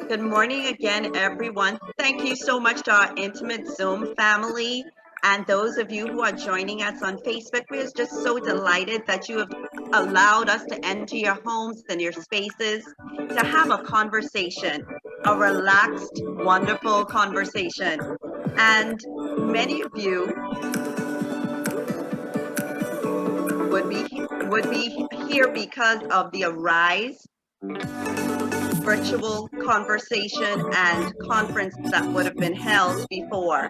Good morning again, everyone. Thank you so much to our intimate Zoom family and those of you who are joining us on Facebook. We're just so delighted that you have allowed us to enter your homes and your spaces to have a conversation, a relaxed, wonderful conversation. And many of you would be here because of the Arise virtual conversation and conference that would have been held before.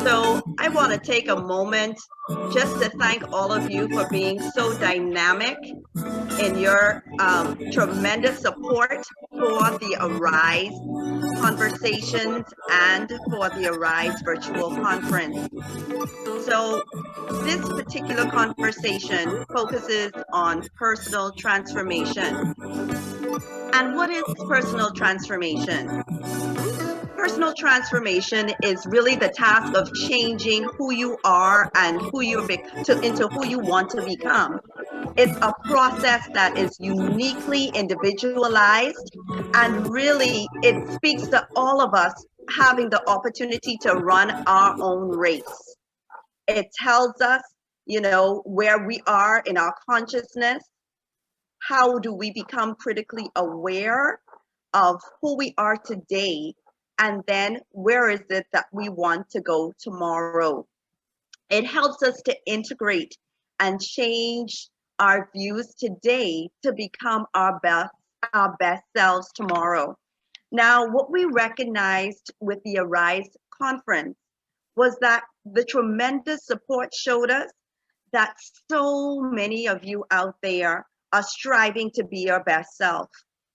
So I want to take a moment just to thank all of you for being so dynamic in your tremendous support for the Arise conversations and for the Arise virtual conference. So this particular conversation focuses on personal transformation. And what is personal transformation? Personal transformation is really the task of changing who you are and into who you want to become. It's a process that is uniquely individualized, and really it speaks to all of us having the opportunity to run our own race. It tells us, where we are in our consciousness. How do we become critically aware of who we are today? And then where is it that we want to go tomorrow? It helps us to integrate and change our views today to become our best selves tomorrow. Now, what we recognized with the Arise conference was that the tremendous support showed us that so many of you out there are striving to be your best self.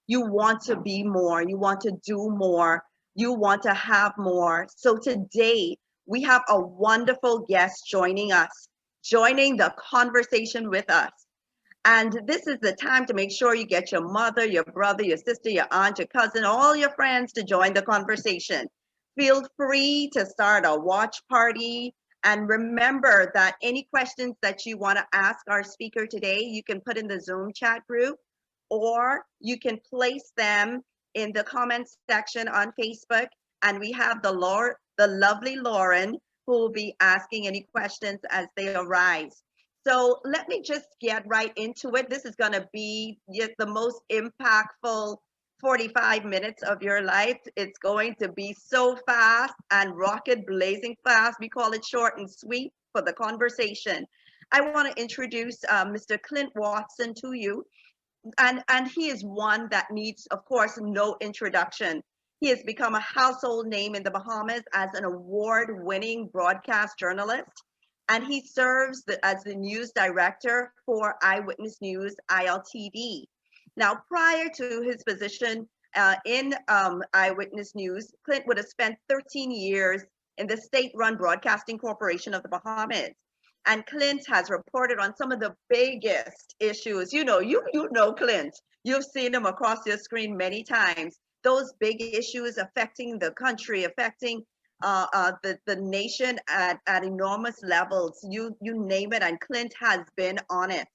You want to be more, you want to do more, you want to have more. So today we have a wonderful guest joining us, joining the conversation with us. And this is the time to make sure you get your mother, your brother, your sister, your aunt, your cousin, all your friends to join the conversation. Feel free to start a watch party. And remember that any questions that you want to ask our speaker today, you can put in the Zoom chat group, or you can place them in the comments section on Facebook. And we have the lovely Lauren who will be asking any questions as they arise. So let me just get right into it. This is going to be the most impactful 45 minutes of your life. It's going to be so fast and rocket blazing fast. We call it short and sweet for the conversation. I want to introduce Mr. Clint Watson to you. And he is one that needs, of course, no introduction. He has become a household name in the Bahamas as an award-winning broadcast journalist, and he serves as the news director for Eyewitness News, ILTV. Now, prior to his position in Eyewitness News, Clint would have spent 13 years in the state-run Broadcasting Corporation of the Bahamas. And Clint has reported on some of the biggest issues. You know Clint. You've seen him across your screen many times. Those big issues affecting the country, affecting the nation at enormous levels. You name it, and Clint has been on it.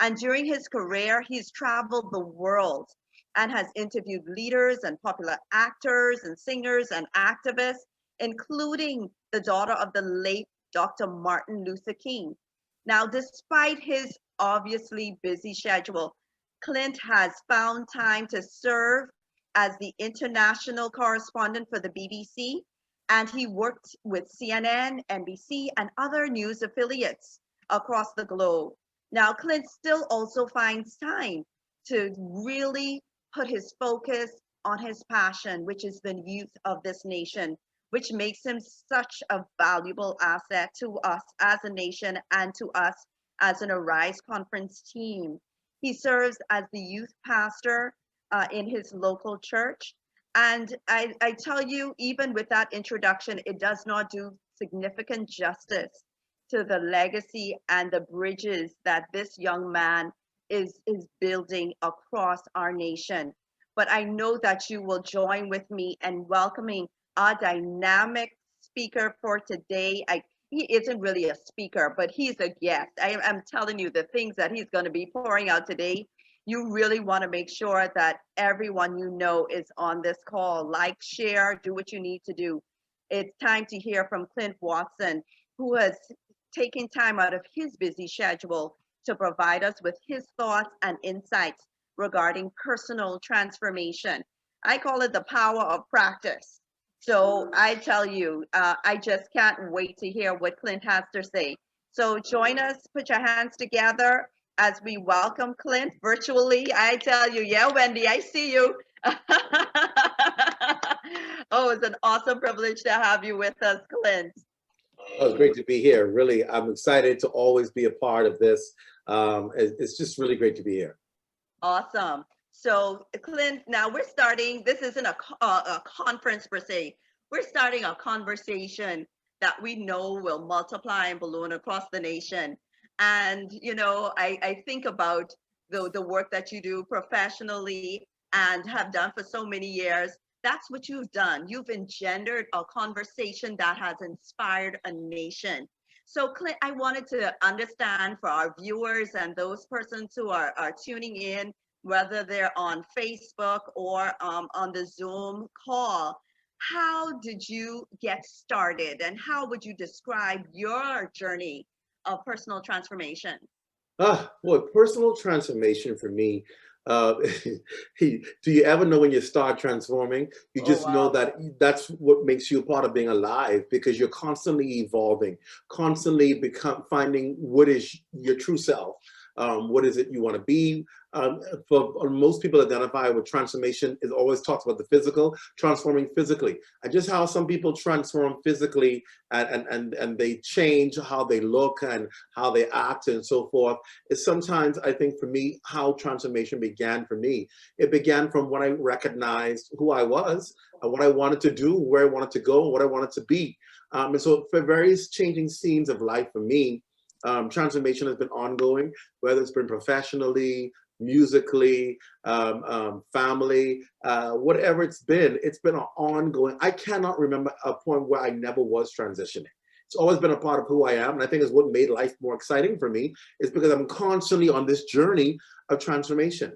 And during his career, he's traveled the world and has interviewed leaders and popular actors and singers and activists, including the daughter of the late Dr. Martin Luther King. Now, despite his obviously busy schedule, Clint has found time to serve as the international correspondent for the BBC, and he worked with CNN, NBC, and other news affiliates across the globe. Now, Clint still also finds time to really put his focus on his passion, which is the youth of this nation, which makes him such a valuable asset to us as a nation and to us as an Arise Conference team. He serves as the youth pastor in his local church. And I tell you, even with that introduction, it does not do significant justice to the legacy and the bridges that this young man is building across our nation. But I know that you will join with me in welcoming our dynamic speaker for today. He isn't really a speaker, but he's a guest. I'm telling you, the things that he's going to be pouring out today you really want to make sure that everyone you know is on this call. Like, share, do what you need to do. It's time to hear from Clint Watson, who has taken time out of his busy schedule to provide us with his thoughts and insights regarding personal transformation. I call it the power of practice. So I tell you, I just can't wait to hear what Clint has to say. So join us, put your hands together as we welcome Clint virtually. I tell you, yeah, Wendy, I see you. Oh, it's an awesome privilege to have you with us, Clint. Oh, it's great to be here. Really, I'm excited to always be a part of this. It's just really great to be here. Awesome. So, Clint, now we're starting, this isn't a conference per se. We're starting a conversation that we know will multiply and balloon across the nation. And, you know, I think about the work that you do professionally and have done for so many years. That's what you've done. You've engendered a conversation that has inspired a nation. So, Clint, I wanted to understand for our viewers and those persons who are tuning in, whether they're on Facebook or on the Zoom call, how did you get started and how would you describe your journey of personal transformation? Boy, personal transformation for me. Uh, do you ever know when you start transforming? You Oh, just know wow. that that's what makes you a part of being alive, because you're constantly evolving, constantly finding what is your true self. What is it you want to be? For most people identify with transformation, it always talks about the physical, transforming physically, and just how some people transform physically and they change how they look and how they act and so forth. Is sometimes, I think, for me, how transformation began for me. It began from when I recognized who I was and what I wanted to do, where I wanted to go, and what I wanted to be. And so for various changing scenes of life for me, transformation has been ongoing, whether it's been professionally, musically, family, whatever it's been an ongoing. I cannot remember a point where I never was transitioning. It's always been a part of who I am. And I think is what made life more exciting for me, is because I'm constantly on this journey of transformation.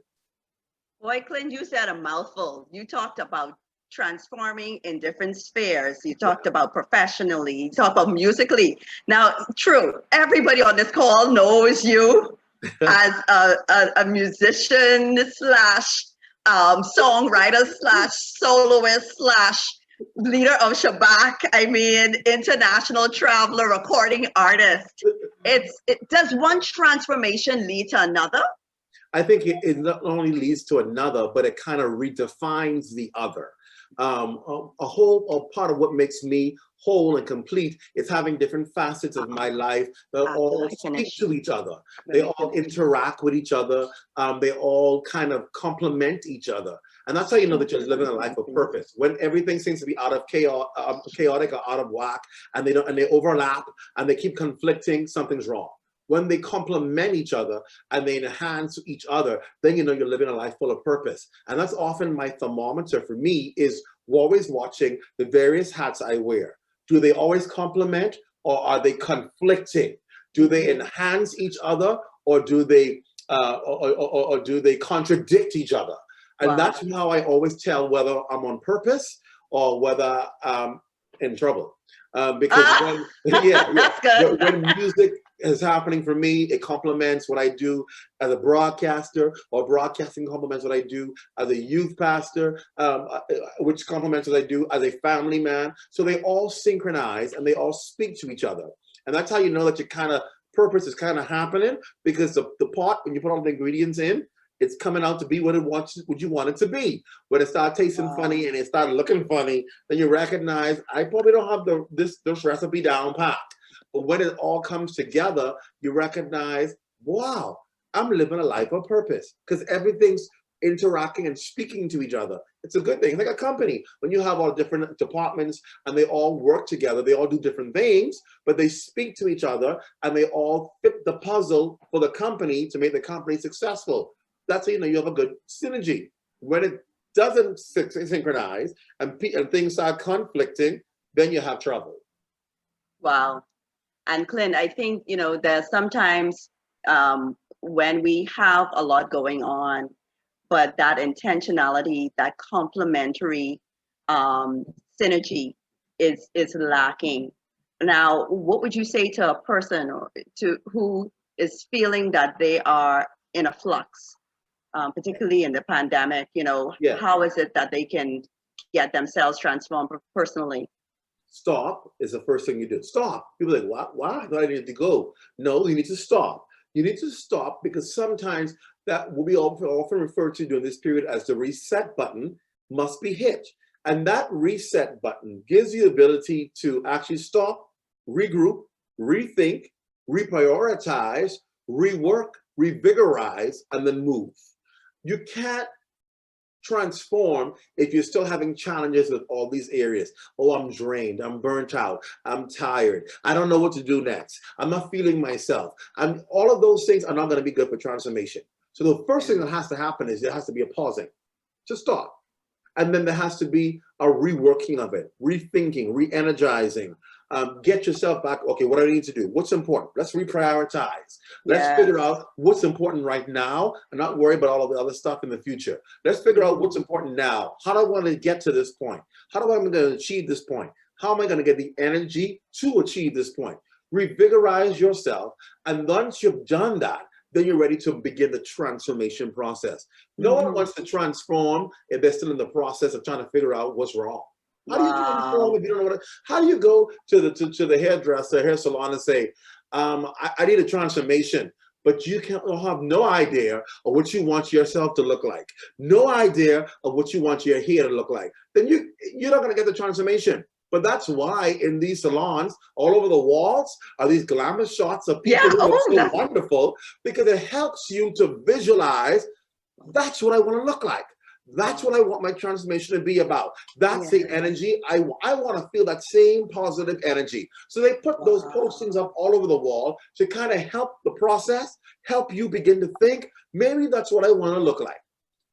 Boy, Clint, you said a mouthful. You talked about transforming in different spheres. You talked about professionally, you talked about musically. Now, true, everybody on this call knows you as a musician slash songwriter slash soloist slash leader of Shabak. I mean, international traveler, recording artist. Does one transformation lead to another? I think it not only leads to another, but it kind of redefines the other. A part of what makes me whole and complete is having different facets of my life that all speak to each other. They all interact with each other. They all kind of complement each other. And that's how you know that you're living a life of purpose. When everything seems to be out of chaotic or out of whack, and they overlap and they keep conflicting, something's wrong. When they complement each other and they enhance each other, then you know you're living a life full of purpose. And that's often my thermometer for me, is always watching the various hats I wear. Do they always complement, or are they conflicting? Do they enhance each other, or do they contradict each other? And that's how I always tell whether I'm on purpose or whether I'm in trouble. Because when music is happening for me, it complements what I do as a broadcaster, or broadcasting complements what I do as a youth pastor, which complements what I do as a family man. So they all synchronize and they all speak to each other. And that's how you know that your kind of purpose is kind of happening, because the pot, when you put all the ingredients in, it's coming out to be what you want it to be. When it starts tasting funny and it starts looking funny, then you recognize, I probably don't have this recipe down pat. But when it all comes together, you recognize, wow, I'm living a life of purpose, because everything's interacting and speaking to each other. It's a good thing. It's like a company. When you have all different departments and they all work together, they all do different things, but they speak to each other and they all fit the puzzle for the company to make the company successful. That's how you know you have a good synergy. When it doesn't synchronize and things start conflicting, then you have trouble. Wow. And Clint, I think, you know, there's sometimes when we have a lot going on, but that intentionality, that complementary synergy is lacking. Now, what would you say to a person or who is feeling that they are in a flux, particularly in the pandemic? How is it that they can get themselves transformed personally? Stop is the first thing you do. Stop. People are like, what? Why? I thought I needed to go. No, you need to stop. You need to stop because sometimes that will be often referred to during this period as the reset button must be hit. And that reset button gives you the ability to actually stop, regroup, rethink, reprioritize, rework, revigorize, and then move. You can't transform if you're still having challenges with all these areas. Oh, I'm drained, I'm burnt out, I'm tired, I don't know what to do next, I'm not feeling myself. All of those things are not going to be good for transformation. So the first thing that has to happen is there has to be a pausing. Just stop. And then there has to be a reworking of it, rethinking, re-energizing. Get yourself back. Okay, what do I need to do? What's important? Let's reprioritize. Let's figure out what's important right now and not worry about all of the other stuff in the future. Let's figure out what's important now. How do I want to get to this point? How do I want to achieve this point? How am I going to get the energy to achieve this point? Revigorize yourself. And once you've done that, then you're ready to begin the transformation process. No one wants to transform if they're still in the process of trying to figure out what's wrong. How do you transform if you don't know what? How do you go to the hairdresser, hair salon, and say, I need a transformation, but you have no idea of what you want yourself to look like, no idea of what you want your hair to look like? Then you're not going to get the transformation. But that's why in these salons, all over the walls are these glamorous shots of people who look so wonderful, because it helps you to visualize, that's what I want to look like. That's what I want my transformation to be about. That's the energy. I want to feel that same positive energy. So they put those postings up all over the wall to kind of help the process, help you begin to think, maybe that's what I want to look like.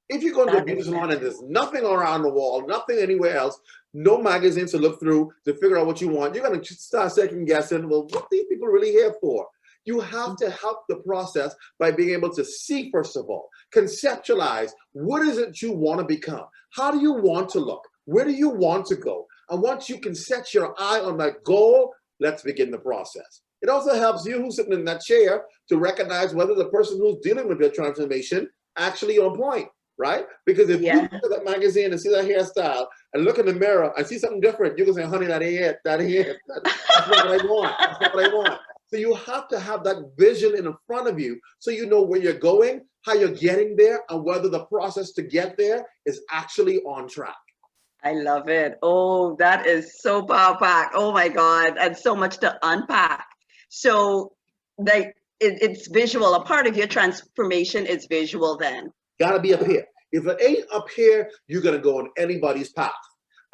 If you go to a beauty salon and there's nothing around the wall, nothing anywhere else, no magazines to look through to figure out what you want, you're going to start second guessing, well, what are these people really here for? You have to help the process by being able to see, first of all, conceptualize, what is it you want to become? How do you want to look? Where do you want to go? And once you can set your eye on that goal, let's begin the process. It also helps you who's sitting in that chair to recognize whether the person who's dealing with your transformation actually on point. Right? Because if you look at that magazine and see that hairstyle and look in the mirror and see something different, you can say, honey, that ain't it. That's not what I want. That's not what I want. So you have to have that vision in front of you so you know where you're going, how you're getting there, and whether the process to get there is actually on track. I love it. Oh, that is so power-packed. Oh my God. And so much to unpack. So it's visual. A part of your transformation is visual then. Gotta be up here. If it ain't up here, you're gonna go on anybody's path.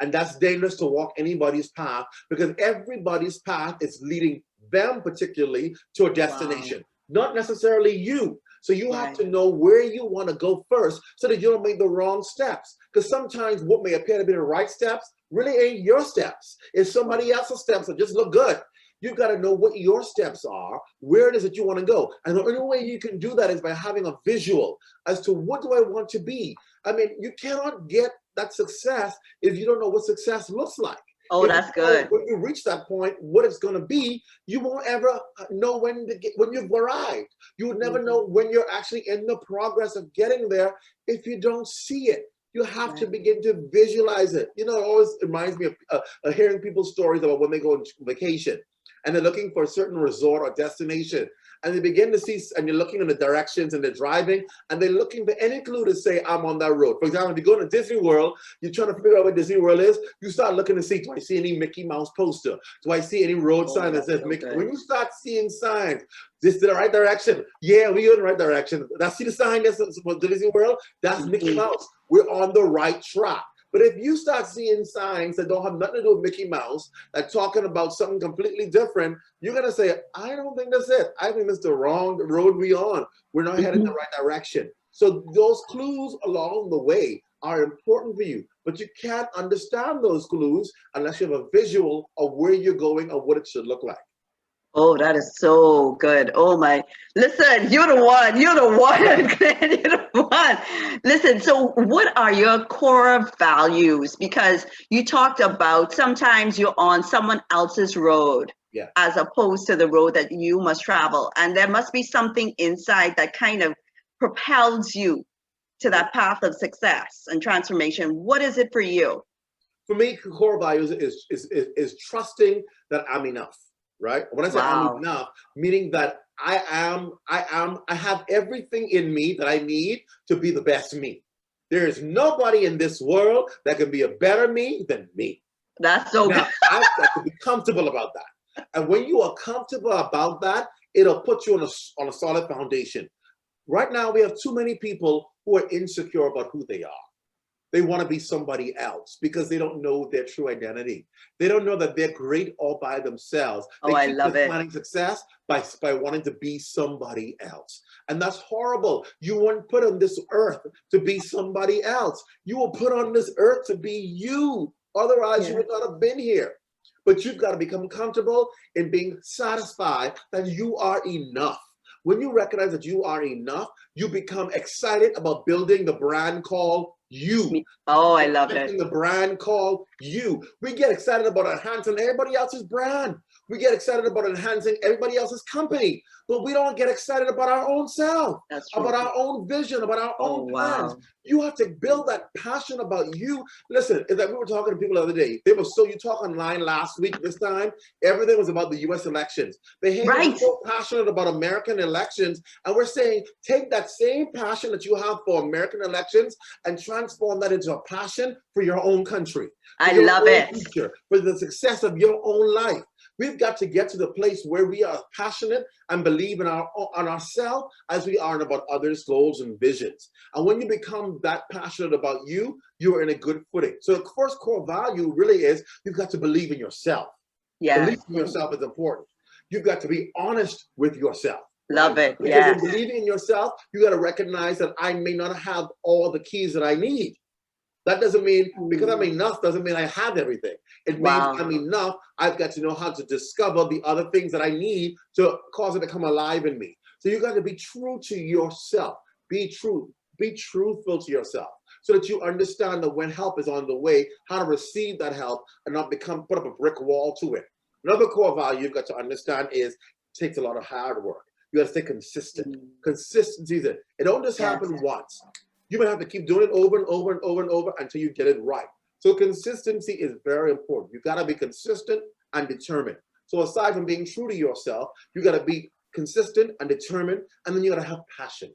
And that's dangerous to walk anybody's path, because everybody's path is leading them particularly to a destination, not necessarily you. So you have to know where you want to go first so that you don't make the wrong steps. Because sometimes what may appear to be the right steps really ain't your steps. It's somebody else's steps that just look good. You've got to know what your steps are, where it is that you want to go. And the only way you can do that is by having a visual as to what do I want to be. I mean, you cannot get that success if you don't know what success looks like. Oh, that's good. When you reach that point, what it's going to be, you won't ever know when you've arrived. You would never know when you're actually in the progress of getting there if you don't see it. You have to begin to visualize it. You know, it always reminds me of hearing people's stories about when they go on vacation and they're looking for a certain resort or destination, and they begin to see, and you're looking in the directions and they're driving and they're looking for any clue to say, I'm on that road. For example, if you go to Disney World, you're trying to figure out what Disney World is, you start looking to see, do I see any Mickey Mouse poster? Do I see any road sign that says Mickey? When you start seeing signs, this is the right direction. Yeah, we're in the right direction. I see the sign that's for Disney World, that's Mickey Mouse. We're on the right track. But if you start seeing signs that don't have nothing to do with Mickey Mouse, that talking about something completely different, you're going to say, I don't think that's it. I think that's the wrong road we're on. We're not headed in the right direction. So those clues along the way are important for you, but you can't understand those clues unless you have a visual of where you're going or what it should look like. Oh, that is so good. Oh my, listen, you're the one, Clint, you're the one. Listen, so what are your core values? Because you talked about sometimes you're on someone else's road, Yeah. as opposed to the road that you must travel. And there must be something inside that kind of propels you to that path of success and transformation. What is it for you? For me, core values is trusting that I'm enough. Right? When I say I'm enough, meaning that I have everything in me that I need to be the best me. There is nobody in this world that can be a better me than me. That's so now, good. I've got to be comfortable about that. And when you are comfortable about that, it'll put you on a solid foundation. Right now, we have too many people who are insecure about who they are. They want to be somebody else because they don't know their true identity. They don't know that they're great all by themselves. They I love it. Finding success by wanting to be somebody else. And that's horrible. You weren't put on this earth to be somebody else. You were put on this earth to be you. Otherwise, you would not have been here. But you've got to become comfortable in being satisfied that you are enough. When you recognize that you are enough, you become excited about building the brand called you. Oh, I love it. The brand called you. We get excited about enhancing everybody else's brand. We get excited about enhancing everybody else's company, but we don't get excited about our own self, about our own vision, about our own plans. You have to build that passion about you. Listen, it's like we were talking to people the other day. They were you talk online last week, this time, everything was about the US elections. They were so passionate about American elections. And we're saying, take that same passion that you have for American elections and transform that into a passion for your own country. I love it. Future, for the success of your own life. We've got to get to the place where we are passionate and believe in ourselves as we are about others' goals and visions. And when you become that passionate about you, you are in a good footing. So the first core value really is you've got to believe in yourself. Yeah. Believing in yourself is important. You've got to be honest with yourself. Love it. Because in believing in yourself, you got to recognize that I may not have all the keys that I need. That doesn't mean, because I'm enough, doesn't mean I have everything. It means I'm enough. I've got to know how to discover the other things that I need to cause it to come alive in me. So you got to be true to yourself. Be truthful to yourself so that you understand that when help is on the way, how to receive that help and not put up a brick wall to it. Another core value you've got to understand is it takes a lot of hard work. You got to stay consistent. Consistency is it. It don't just happen once. You might have to keep doing it over and over and over and over until you get it right. So consistency is very important. You got to be consistent and determined. So aside from being true to yourself, you got to be consistent and determined, and then you got to have passion.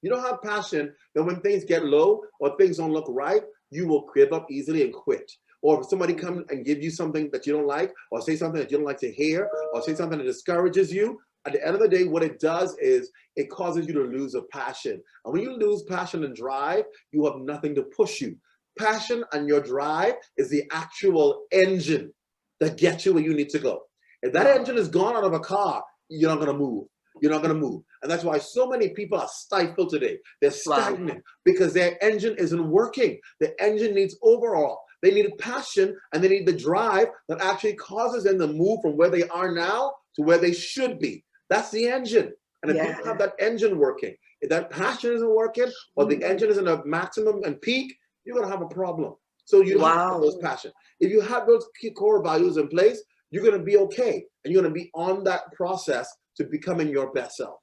You don't have passion, then when things get low or things don't look right, you will give up easily and quit. Or if somebody comes and give you something that you don't like, or say something that you don't like to hear, or say something that discourages you, at the end of the day, what it does is it causes you to lose a passion. And when you lose passion and drive, you have nothing to push you. Passion and your drive is the actual engine that gets you where you need to go. If that engine is gone out of a car, you're not going to move. You're not going to move. And that's why so many people are stifled today. They're stagnant because their engine isn't working. The engine needs overhaul. They need passion and they need the drive that actually causes them to move from where they are now to where they should be. That's the engine. And if you don't have that engine working, if that passion isn't working or the engine isn't at maximum and peak, you're going to have a problem. So you have those passion. If you have those key core values in place, you're going to be okay. And you're going to be on that process to becoming your best self.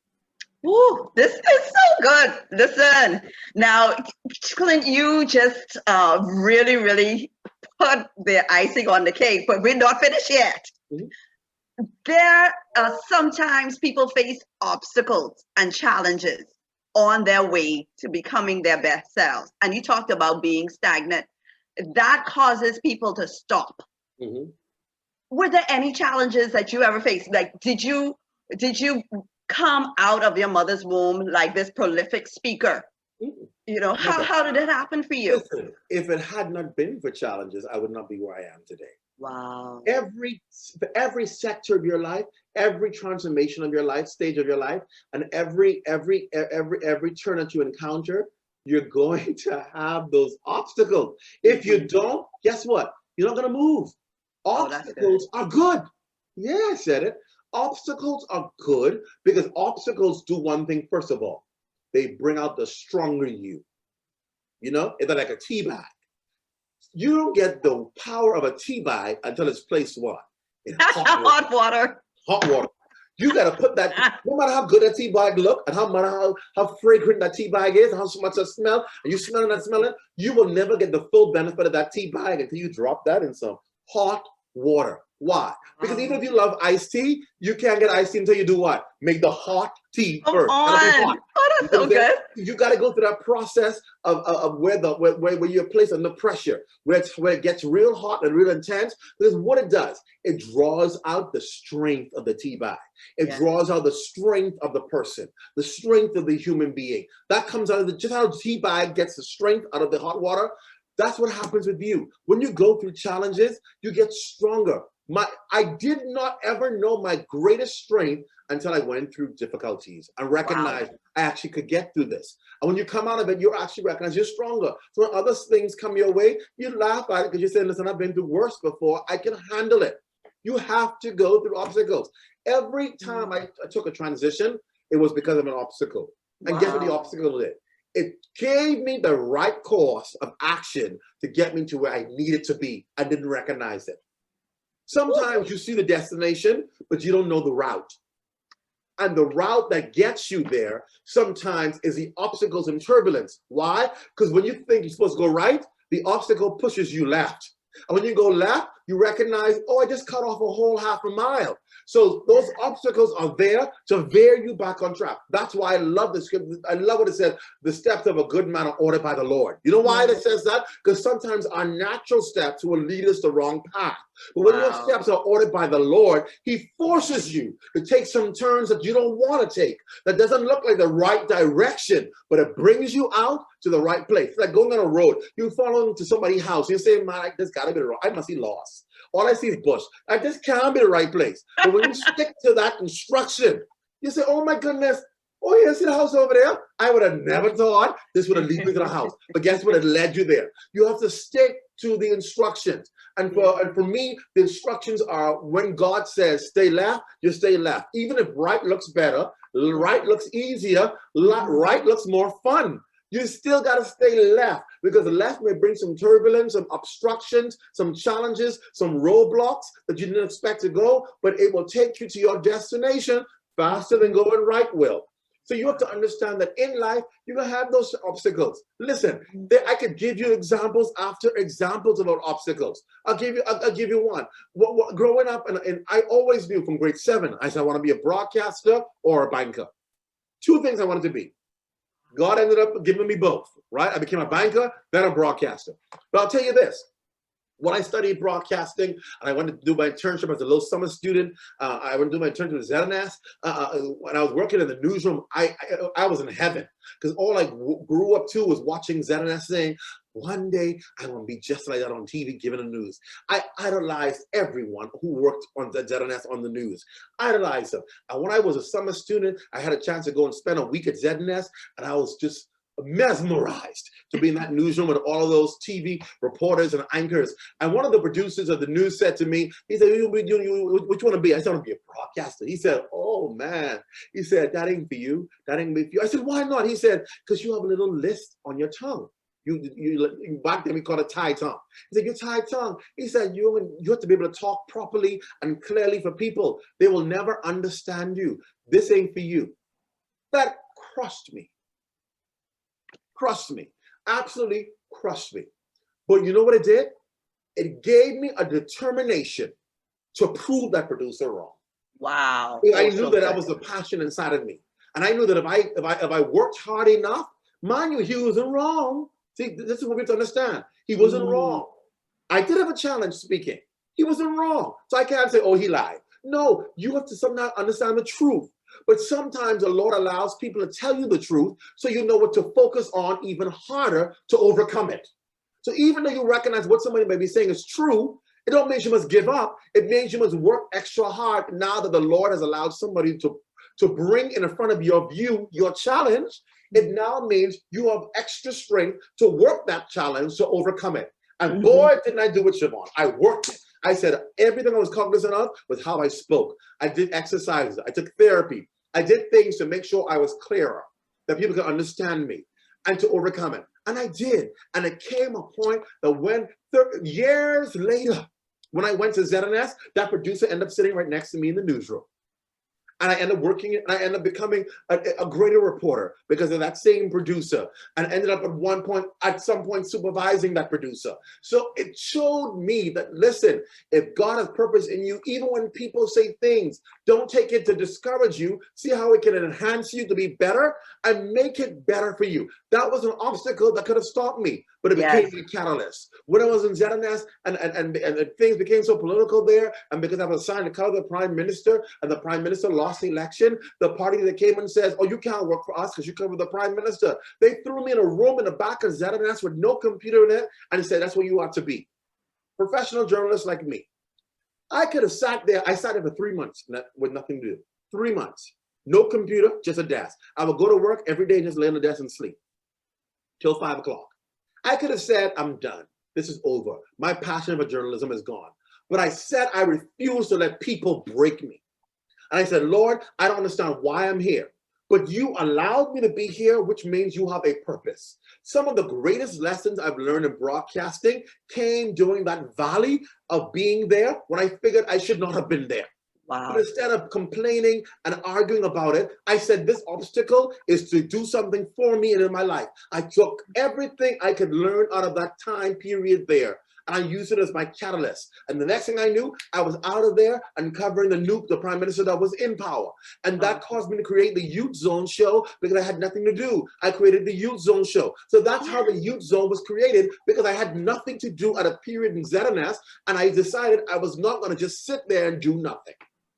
Ooh, this is so good. Listen, now, Clint, you just really, really put the icing on the cake, but we're not finished yet. There are sometimes people face obstacles and challenges on their way to becoming their best selves. And you talked about being stagnant. That causes people to stop. Were there any challenges that you ever faced? Like, did you come out of your mother's womb like this prolific speaker? You know, how did it happen for you? Listen, if it had not been for challenges, I would not be where I am today. Wow. Every sector of your life, every transformation of your life, stage of your life, and every turn that you encounter, you're going to have those obstacles. If you don't, guess what? You're not going to move. Obstacles are good. Yeah, I said it. Obstacles are good because obstacles do one thing, first of all. They bring out the stronger you. You know, it's like a tea bag. You don't get the power of a tea bag until it's placed what? In hot water. Hot water. You got to put that, no matter how good that tea bag look, and how fragrant that tea bag is, how much it smell, and you smell and smell it, you will never get the full benefit of that tea bag until you drop that in some hot water. Why? Because even if you love iced tea, you can't get iced tea until you do what? Make the hot tea first. Oh, that's so good. You got to go through that process of where you're placed under pressure, where it gets real hot and real intense. Because what it does, it draws out the strength of the tea bag. It draws out the strength of the person, the strength of the human being. That comes out of just how the tea bag gets the strength out of the hot water. That's what happens with you. When you go through challenges, you get stronger. I did not ever know my greatest strength until I went through difficulties and recognized I actually could get through this. And when you come out of it, you actually recognize you're stronger. So when other things come your way, you laugh at it because you say, listen, I've been through worse before. I can handle it. You have to go through obstacles. Every time I took a transition, it was because of an obstacle. And guess what the obstacle did? It gave me the right course of action to get me to where I needed to be. I didn't recognize it. Sometimes you see the destination, but you don't know the route. And the route that gets you there sometimes is the obstacles and turbulence. Why? Because when you think you're supposed to go right, the obstacle pushes you left. And when you go left, you recognize, oh, I just cut off a whole half a mile. So those obstacles are there to veer you back on track. That's why I love the scripture. I love what it says, the steps of a good man are ordered by the Lord. You know why it says that? Because sometimes our natural steps will lead us the wrong path. But when your steps are ordered by the Lord, he forces you to take some turns that you don't want to take, that doesn't look like the right direction, but it brings you out to the right place. It's like going on a road. You follow into somebody's house. You say, man, this got to be the wrong. I must be lost. All I see is bush. This can't be the right place. But when you stick to that instruction, you say, oh my goodness, oh yeah, see the house over there? I would have never thought this would have led me to the house. But guess what? It led you there. You have to stick to the instructions. And for me, the instructions are when God says stay left, you stay left. Even if right looks better, right looks easier, right looks more fun. You still got to stay left because the left may bring some turbulence, some obstructions, some challenges, some roadblocks that you didn't expect to go, but it will take you to your destination faster than going right will. So you have to understand that in life, you're going to have those obstacles. Listen, I could give you examples after examples about obstacles. I'll give you one. Growing up, and I always knew from grade 7, I said I want to be a broadcaster or a banker. Two things I wanted to be. God ended up giving me both, right? I became a banker, then a broadcaster. But I'll tell you this. When I studied broadcasting and I went to do my internship as a little summer student, I went to do my internship with ZNS. When I was working in the newsroom, I was in heaven because all I grew up to was watching ZNS saying, one day I want to be just like that on TV, giving the news. I idolized everyone who worked on the ZNS on the news. Idolized them. And when I was a summer student, I had a chance to go and spend a week at ZNS, and I was just mesmerized to be in that newsroom with all of those TV reporters and anchors. And one of the producers of the news said to me, he said, what you want to be? I said, I want to be a broadcaster. He said, oh man. He said, that ain't for you. That ain't for you. I said, why not? He said, because you have a little list on your tongue. You back then we call it tie tongue. He said, your tie tongue. He said, you have to be able to talk properly and clearly for people. They will never understand you. This ain't for you. That crushed me. Crushed me. Absolutely crushed me. But you know what it did? It gave me a determination to prove that producer wrong. Wow. I knew that was the passion inside of me. And I knew that if I worked hard enough, mind you, he wasn't wrong. See, this is what we have to understand. He wasn't wrong. I did have a challenge speaking. He wasn't wrong. So I can't say, oh, he lied. No, you have to somehow understand the truth. But sometimes the Lord allows people to tell you the truth so you know what to focus on even harder to overcome it. So even though you recognize what somebody may be saying is true, it don't mean you must give up. It means you must work extra hard now that the Lord has allowed somebody to bring in front of your view your challenge. It now means you have extra strength to work that challenge to overcome it. And boy, didn't I do it, Siobhan. I worked it. I said everything I was cognizant of was how I spoke. I did exercises. I took therapy. I did things to make sure I was clearer, that people could understand me and to overcome it. And I did. And it came a point that when years later, when I went to ZNS, that producer ended up sitting right next to me in the newsroom. And I ended up working, and I ended up becoming a greater reporter because of that same producer, and ended up at some point supervising that producer. So it showed me that, listen, if God has purpose in you, even when people say things, don't take it to discourage you. See how it can enhance you to be better and make it better for you. That was an obstacle that could have stopped me, but it became a catalyst. When I was in ZNS and things became so political there, and because I was assigned to cover the prime minister, and the prime minister lost the election, the party that came and says, oh, you can't work for us because you cover the prime minister. They threw me in a room in the back of ZNS with no computer in it and said, that's where you ought to be. Professional journalists like me. I could have sat there. I sat there for 3 months with nothing to do. 3 months. No computer, just a desk. I would go to work every day and just lay on the desk and sleep till 5 o'clock. I could have said, I'm done. This is over. My passion for journalism is gone. But I said I refuse to let people break me. And I said, Lord, I don't understand why I'm here, but you allowed me to be here, which means you have a purpose. Some of the greatest lessons I've learned in broadcasting came during that valley of being there when I figured I should not have been there. Wow. But instead of complaining and arguing about it, I said, this obstacle is to do something for me and in my life. I took everything I could learn out of that time period there, and I used it as my catalyst. And the next thing I knew, I was out of there and covering the prime minister that was in power. And that caused me to create the Youth Zone show because I had nothing to do. I created the Youth Zone show. So that's how the Youth Zone was created, because I had nothing to do at a period in ZNS, and I decided I was not going to just sit there and do nothing.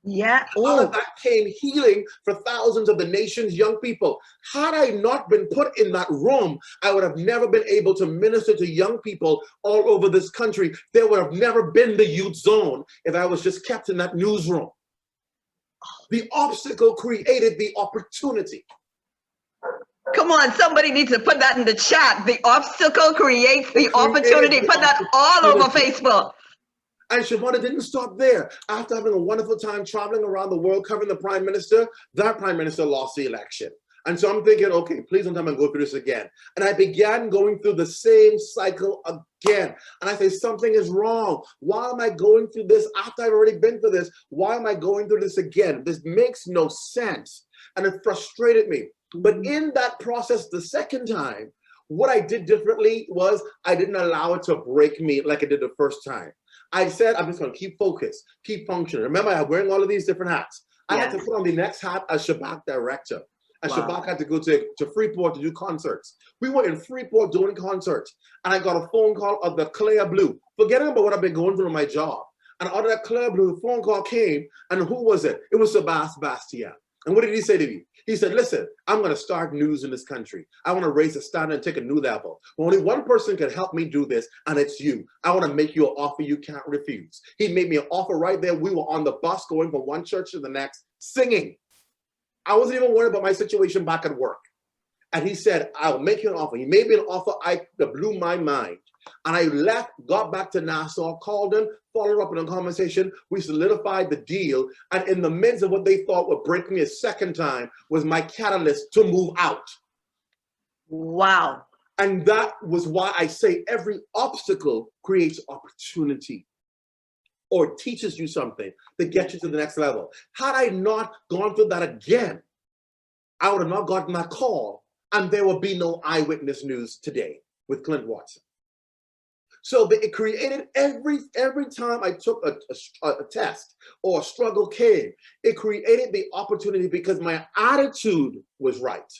Yeah. Out of that came healing for thousands of the nation's young people. Had I not been put in that room, I would have never been able to minister to young people all over this country. There would have never been the Youth Zone if I was just kept in that newsroom. The obstacle created the opportunity. Come on, somebody needs to put that in the chat. The obstacle creates the opportunity. Put that all over Facebook. And Shavonda didn't stop there. After having a wonderful time traveling around the world covering the prime minister, that prime minister lost the election. And so I'm thinking, okay, please don't tell me I'm going through this again. And I began going through the same cycle again. And I say, something is wrong. Why am I going through this after I've already been through this? Why am I going through this again? This makes no sense. And it frustrated me. But in that process, the second time, what I did differently was I didn't allow it to break me like I did the first time. I said, I'm just going to keep focused, keep functioning. Remember, I'm wearing all of these different hats. I had to put on the next hat as Shabak director. And Shabak had to go to Freeport to do concerts. We were in Freeport doing concerts. And I got a phone call of the Clear Blue. Forgetting about what I've been going through in my job. And out of that Clear Blue, the phone call came. And who was it? It was Sebastian. And what did he say to me? He said, listen, I'm going to start news in this country. I want to raise the standard and take a new level. Only one person can help me do this, and it's you. I want to make you an offer you can't refuse. He made me an offer right there. We were on the bus going from one church to the next, singing. I wasn't even worried about my situation back at work. And he said, I'll make you an offer. He made me an offer that blew my mind. And I left, got back to Nassau, called him, followed up in a conversation. We solidified the deal. And in the midst of what they thought would break me a second time was my catalyst to move out. Wow. And that was why I say every obstacle creates opportunity or teaches you something to get you to the next level. Had I not gone through that again, I would have not gotten that call, and there would be no eyewitness news today with Clint Watson. So it created every time I took a test or a struggle came, it created the opportunity because my attitude was right.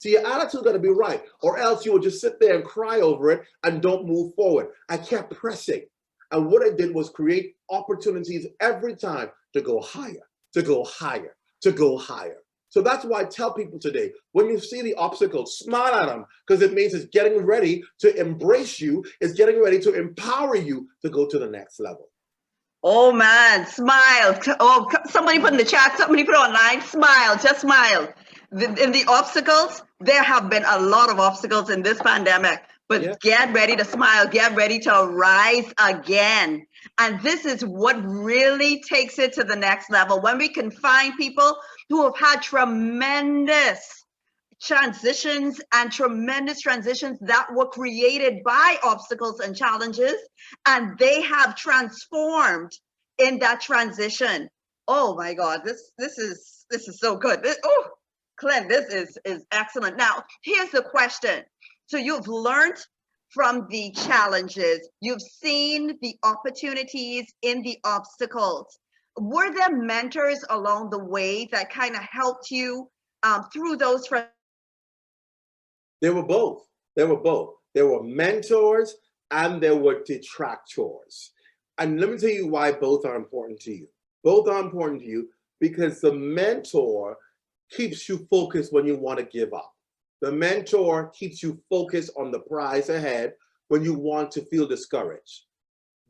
See, your attitude got to be right, or else you will just sit there and cry over it and don't move forward. I kept pressing. And what I did was create opportunities every time to go higher, to go higher, to go higher. So that's why I tell people today, when you see the obstacles, smile at them, because it means it's getting ready to embrace you. It's getting ready to empower you to go to the next level. Oh man, smile. Oh, somebody put in the chat, somebody put online, smile, just smile. In the obstacles, there have been a lot of obstacles in this pandemic, But get ready to smile, get ready to rise again. And this is what really takes it to the next level. When we can find people who have had tremendous transitions and tremendous transitions that were created by obstacles and challenges, and they have transformed in that transition. Oh my God, this is so good. Clint, this is excellent. Now, here's the question. So you've learned from the challenges, you've seen the opportunities in the obstacles. Were there mentors along the way that kind of helped you through those? There were both. There were both. There were mentors and there were detractors. And let me tell you why both are important to you. Both are important to you because the mentor keeps you focused when you want to give up. The mentor keeps you focused on the prize ahead when you want to feel discouraged.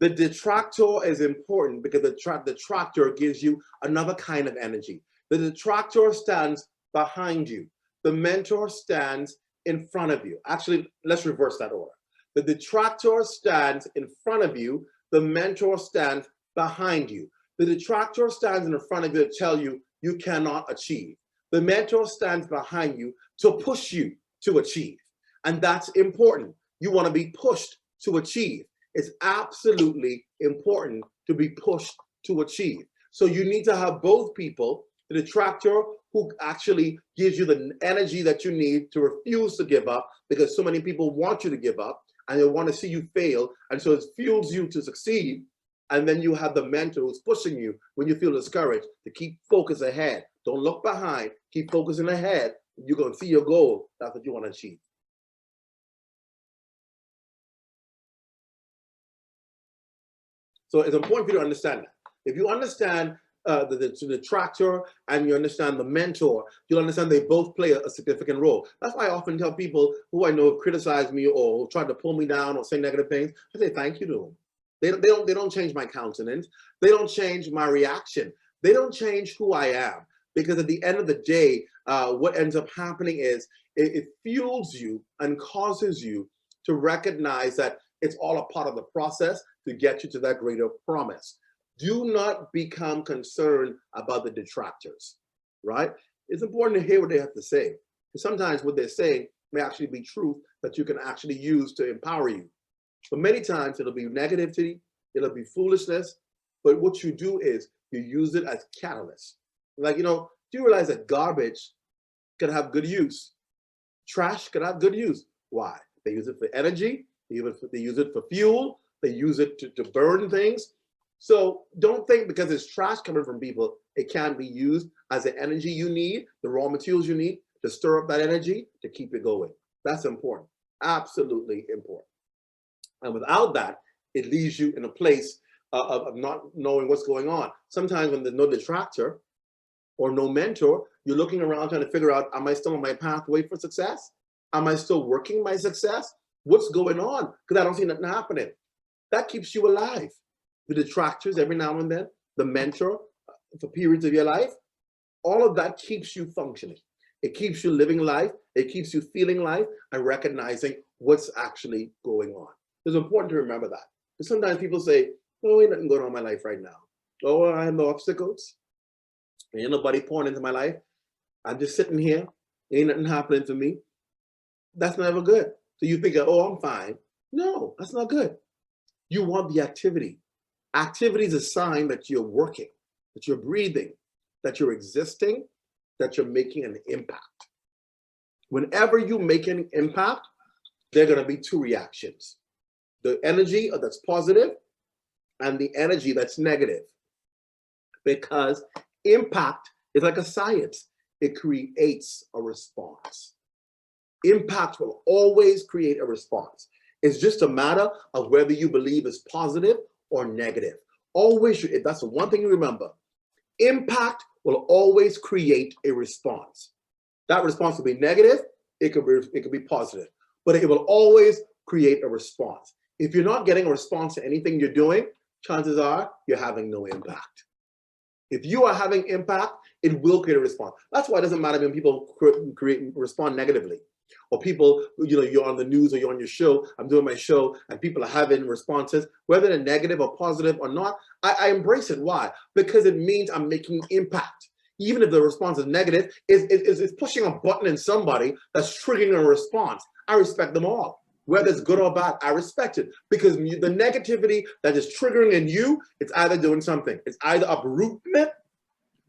The detractor is important because the detractor gives you another kind of energy. The detractor stands behind you. The mentor stands in front of you. Actually, let's reverse that order. The detractor stands in front of you. The mentor stands behind you. The detractor stands in front of you to tell you you cannot achieve. The mentor stands behind you to push you to achieve. And that's important. You want to be pushed to achieve. It's absolutely important to be pushed to achieve. So you need to have both people, the detractor who actually gives you the energy that you need to refuse to give up, because so many people want you to give up and they want to see you fail. And so it fuels you to succeed. And then you have the mentor who's pushing you when you feel discouraged to keep focus ahead. Don't look behind, keep focusing ahead. You're going to see your goal. That's what you want to achieve. So it's important for you to understand that. If you understand the detractor and you understand the mentor, you'll understand they both play a significant role. That's why I often tell people who I know have criticized me or tried to pull me down or say negative things, I say thank you to them. They don't change my countenance. They don't change my reaction. They don't change who I am. Because at the end of the day, what ends up happening is it fuels you and causes you to recognize that it's all a part of the process to get you to that greater promise. Do not become concerned about the detractors, right? It's important to hear what they have to say. Because sometimes what they're saying may actually be truth that you can actually use to empower you. But many times it'll be negativity, it'll be foolishness. But what you do is you use it as catalyst. Like, you know, do you realize that garbage can have good use? Trash can have good use. Why? They use it for energy. They use it for fuel. They use it to burn things. So don't think because it's trash coming from people, it can't be used as the energy you need, the raw materials you need to stir up that energy to keep it going. That's important. Absolutely important. And without that, it leaves you in a place of not knowing what's going on. Sometimes when there's no detractor or no mentor, you're looking around trying to figure out, am I still on my pathway for success? Am I still working my success? What's going on? Because I don't see nothing happening. That keeps you alive. The detractors every now and then, the mentor for periods of your life, all of that keeps you functioning. It keeps you living life. It keeps you feeling life and recognizing what's actually going on. It's important to remember that. Because sometimes people say, oh, ain't nothing going on in my life right now. Oh, I have no obstacles. Ain't nobody pouring into my life. I'm just sitting here. Ain't nothing happening to me. That's never good. So you think, oh, I'm fine. No, that's not good. You want the activity. Activity is a sign that you're working, that you're breathing, that you're existing, that you're making an impact. Whenever you make an impact, there are going to be two reactions. The energy that's positive and the energy that's negative. Because impact is like a science. It creates a response. Impact will always create a response. It's just a matter of whether you believe it's positive or negative. Always, that's the one thing you remember. Impact will always create a response. That response will be negative, it could be positive, but it will always create a response. If you're not getting a response to anything you're doing, chances are you're having no impact. If you are having impact, it will create a response. That's why it doesn't matter when people respond negatively. Or people, you're on the news or you're on your show, I'm doing my show, and people are having responses, whether they're negative or positive or not, I embrace it. Why? Because it means I'm making impact. Even if the response is negative, it's pushing a button in somebody that's triggering a response. I respect them all. Whether it's good or bad, I respect it. Because the negativity that is triggering in you, it's either doing something. It's either uprooting it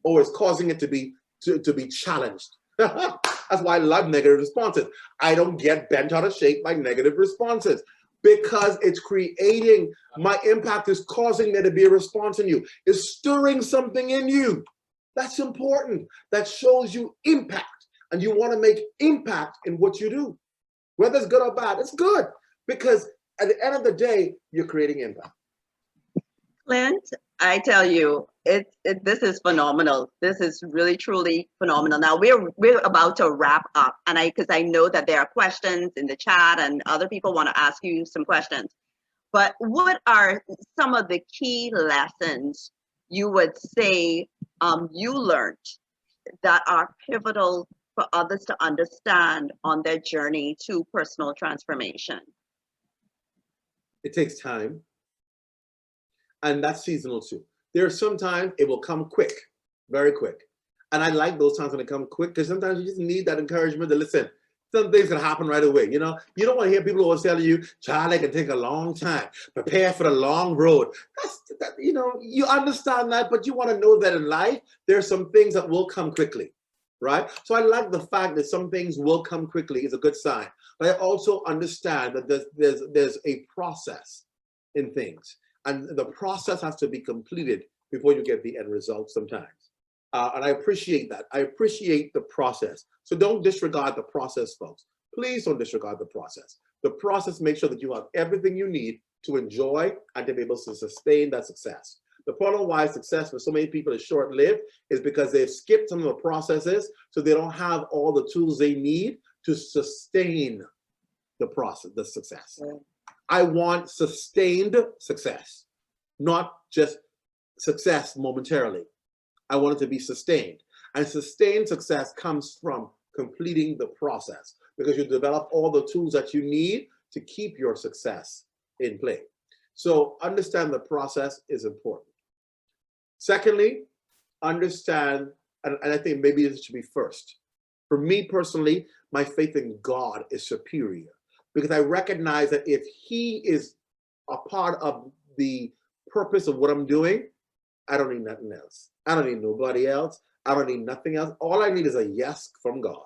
or it's causing it to be challenged. That's why I love negative responses. I don't get bent out of shape by negative responses because it's creating, my impact is causing there to be a response in you. It's stirring something in you. That's important. That shows you impact, and you want to make impact in what you do. Whether it's good or bad, it's good because at the end of the day, you're creating impact. Clint, I tell you, this is phenomenal. This is really, truly phenomenal. Now we're about to wrap up, and because I know that there are questions in the chat, and other people want to ask you some questions. But what are some of the key lessons you would say you learned that are pivotal for others to understand on their journey to personal transformation? It takes time. And that's seasonal too. There are some times it will come quick, very quick. And I like those times when it comes quick because sometimes you just need that encouragement to listen. Some things can happen right away. You don't want to hear people always telling you, child, it can take a long time. Prepare for the long road. You understand that, but you want to know that in life, there are some things that will come quickly, right? So I like the fact that some things will come quickly is a good sign. But I also understand that there's a process in things. And the process has to be completed before you get the end result sometimes. And I appreciate that. I appreciate the process. So don't disregard the process, folks. Please don't disregard the process. The process makes sure that you have everything you need to enjoy and to be able to sustain that success. The problem why success for so many people is short-lived is because they've skipped some of the processes, so they don't have all the tools they need to sustain the process, the success. Yeah. I want sustained success, not just success momentarily. I want it to be sustained. And sustained success comes from completing the process because you develop all the tools that you need to keep your success in play. So understand the process is important. Secondly, understand, and I think maybe this should be first. For me personally, my faith in God is superior because I recognize that if He is a part of the purpose of what I'm doing, I don't need nothing else. I don't need nobody else. I don't need nothing else. All I need is a yes from God.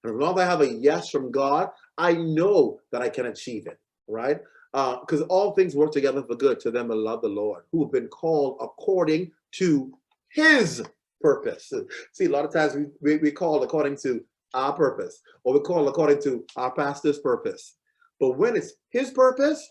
And as long as I have a yes from God, I know that I can achieve it, right? Because all things work together for good to them that love the Lord, who have been called according to His purpose. See, a lot of times we call according to our purpose, or we call according to our pastor's purpose. But when it's His purpose,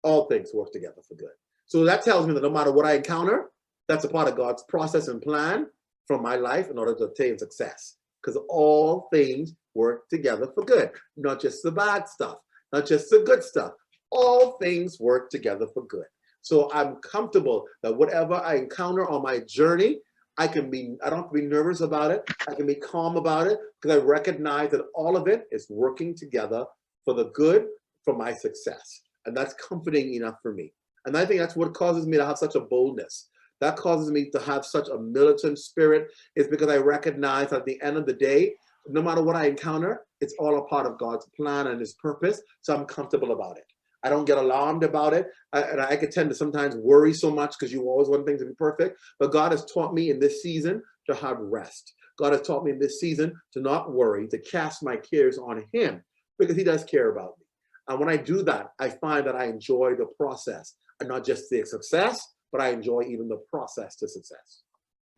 all things work together for good. So that tells me that no matter what I encounter, that's a part of God's process and plan for my life in order to attain success. Because all things work together for good, not just the bad stuff, not just the good stuff. All things work together for good. So I'm comfortable that whatever I encounter on my journey, I don't have to be nervous about it. I can be calm about it because I recognize that all of it is working together for the good, for my success. And that's comforting enough for me. And I think that's what causes me to have such a boldness. That causes me to have such a militant spirit is because I recognize at the end of the day, no matter what I encounter, it's all a part of God's plan and His purpose. So I'm comfortable about it. I don't get alarmed about it. And I could tend to sometimes worry so much because you always want things to be perfect. But God has taught me in this season to have rest. God has taught me in this season to not worry, to cast my cares on Him because He does care about me. And when I do that, I find that I enjoy the process and not just the success, but I enjoy even the process to success.